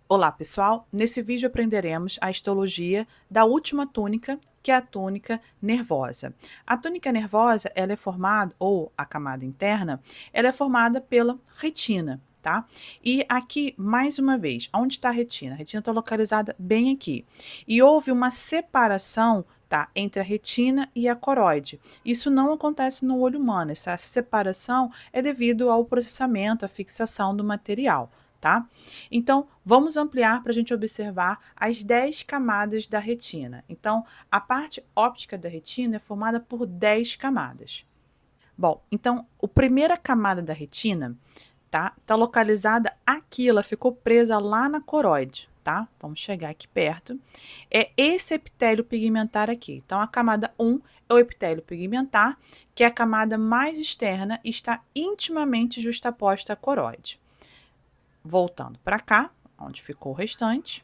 Olá, pessoal! Nesse vídeo aprenderemos a histologia da última túnica, que é a túnica nervosa. A túnica nervosa, ela é formada, ou a camada interna, ela é formada pela retina, tá? E aqui, mais uma vez, onde está a retina? A retina está localizada bem aqui. E houve uma separação, tá, entre a retina e a coroide. Isso não acontece no olho humano, essa separação é devido ao processamento, à fixação do material. Tá? Então, vamos ampliar para a gente observar as 10 camadas da retina. Então, a parte óptica da retina é formada por 10 camadas. Bom, então, a primeira camada da retina tá localizada aqui, ela ficou presa lá na coroide, tá? Vamos chegar aqui perto. É esse epitélio pigmentar aqui. Então, a camada 1 é o epitélio pigmentar, que é a camada mais externa e está intimamente justaposta à coroide. Voltando para cá, onde ficou o restante,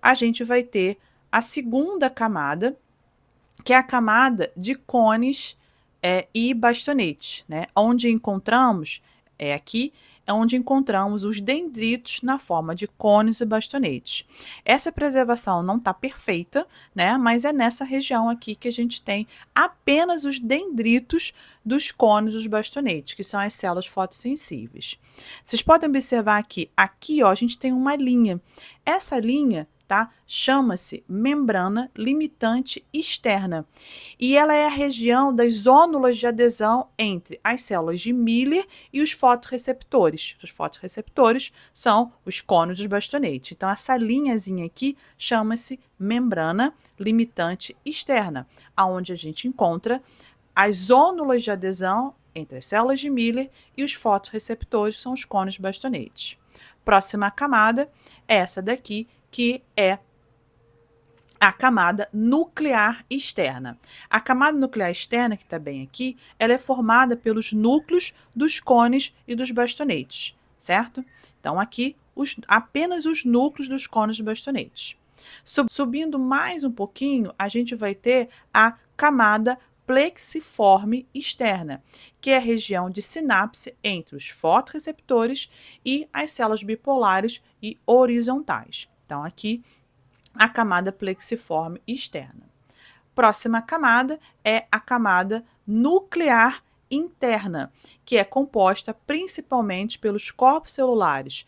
a gente vai ter a segunda camada, que é a camada de cones e bastonetes, né? Onde encontramos, aqui, é onde encontramos os dendritos na forma de cones e bastonetes. Essa preservação não está perfeita, né? Mas é nessa região aqui que a gente tem apenas os dendritos dos cones e dos bastonetes, que são as células fotossensíveis. Vocês podem observar aqui ó, a gente tem uma linha. Essa linha, tá, chama-se membrana limitante externa. E ela é a região das zônulas de adesão entre as células de Miller e os fotorreceptores. Os fotorreceptores são os cones dos bastonetes. Então, essa linhazinha aqui chama-se membrana limitante externa, aonde a gente encontra as zônulas de adesão entre as células de Miller e os fotorreceptores, são os cones bastonetes. Próxima camada é essa daqui, que é a camada nuclear externa. A camada nuclear externa, que está bem aqui, ela é formada pelos núcleos dos cones e dos bastonetes, certo? Então, aqui, apenas os núcleos dos cones e bastonetes. Subindo mais um pouquinho, a gente vai ter a camada plexiforme externa, que é a região de sinapse entre os fotorreceptores e as células bipolares e horizontais. Então, aqui, a camada plexiforme externa. Próxima camada é a camada nuclear interna, que é composta principalmente pelos corpos celulares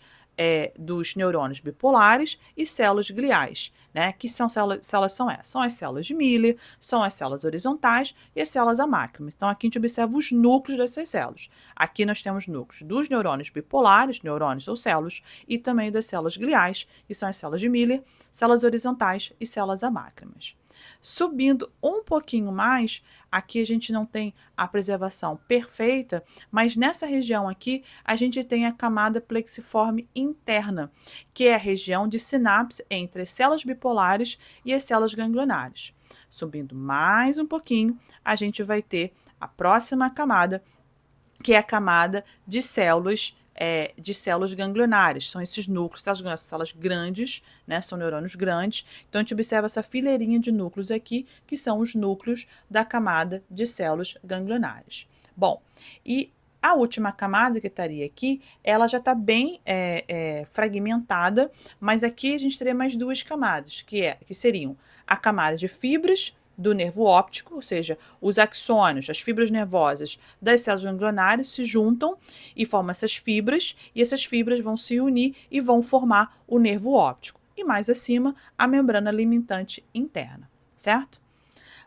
dos neurônios bipolares e células gliais, né? Que células são essas? São as células de Miller, são as células horizontais e as células amácrimas. Então, aqui a gente observa os núcleos dessas células. Aqui nós temos núcleos dos neurônios bipolares, neurônios ou células, e também das células gliais, que são as células de Miller, células horizontais e células amácrimas. Subindo um pouquinho mais, aqui a gente não tem a preservação perfeita, mas nessa região aqui a gente tem a camada plexiforme interna, que é a região de sinapse entre as células bipolares e as células ganglionares. Subindo mais um pouquinho, a gente vai ter a próxima camada, que é a camada de células ganglionares. São esses núcleos, células grandes, né? São neurônios grandes. Então, a gente observa essa fileirinha de núcleos aqui, que são os núcleos da camada de células ganglionares. Bom, e a última camada que estaria aqui, ela já está bem fragmentada, mas aqui a gente teria mais duas camadas, que seriam a camada de fibras do nervo óptico, ou seja, os axônios, as fibras nervosas das células ganglionares se juntam e formam essas fibras, e essas fibras vão se unir e vão formar o nervo óptico. E mais acima, a membrana limitante interna, certo?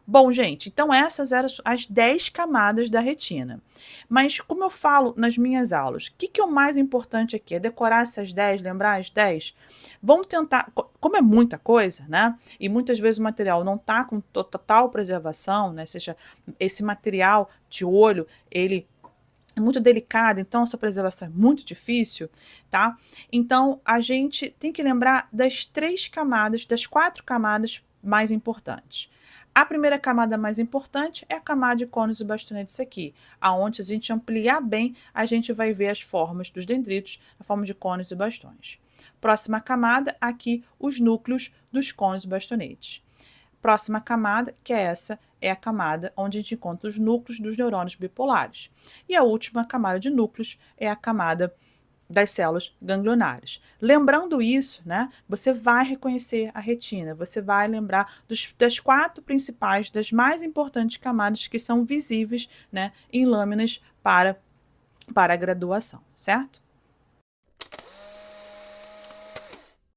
Bom, gente, então essas eram as 10 camadas da retina. Mas como eu falo nas minhas aulas, o que é o mais importante aqui? É decorar essas 10, lembrar as 10? Vamos tentar, como é muita coisa, né? E muitas vezes o material não está com total preservação, né? Ou seja, esse material de olho, ele é muito delicado, então essa preservação é muito difícil, tá? Então, a gente tem que lembrar das 3 camadas, das 4 camadas mais importantes. A primeira camada mais importante é a camada de cones e bastonetes aqui, aonde se a gente ampliar bem, a gente vai ver as formas dos dendritos, a forma de cones e bastões. Próxima camada, aqui os núcleos dos cones e bastonetes. Próxima camada, que é essa, é a camada onde a gente encontra os núcleos dos neurônios bipolares. E a última camada de núcleos é a camada das células ganglionares. Lembrando isso, né, você vai reconhecer a retina, você vai lembrar das 4 principais, das mais importantes camadas que são visíveis, né, em lâminas para a graduação, certo?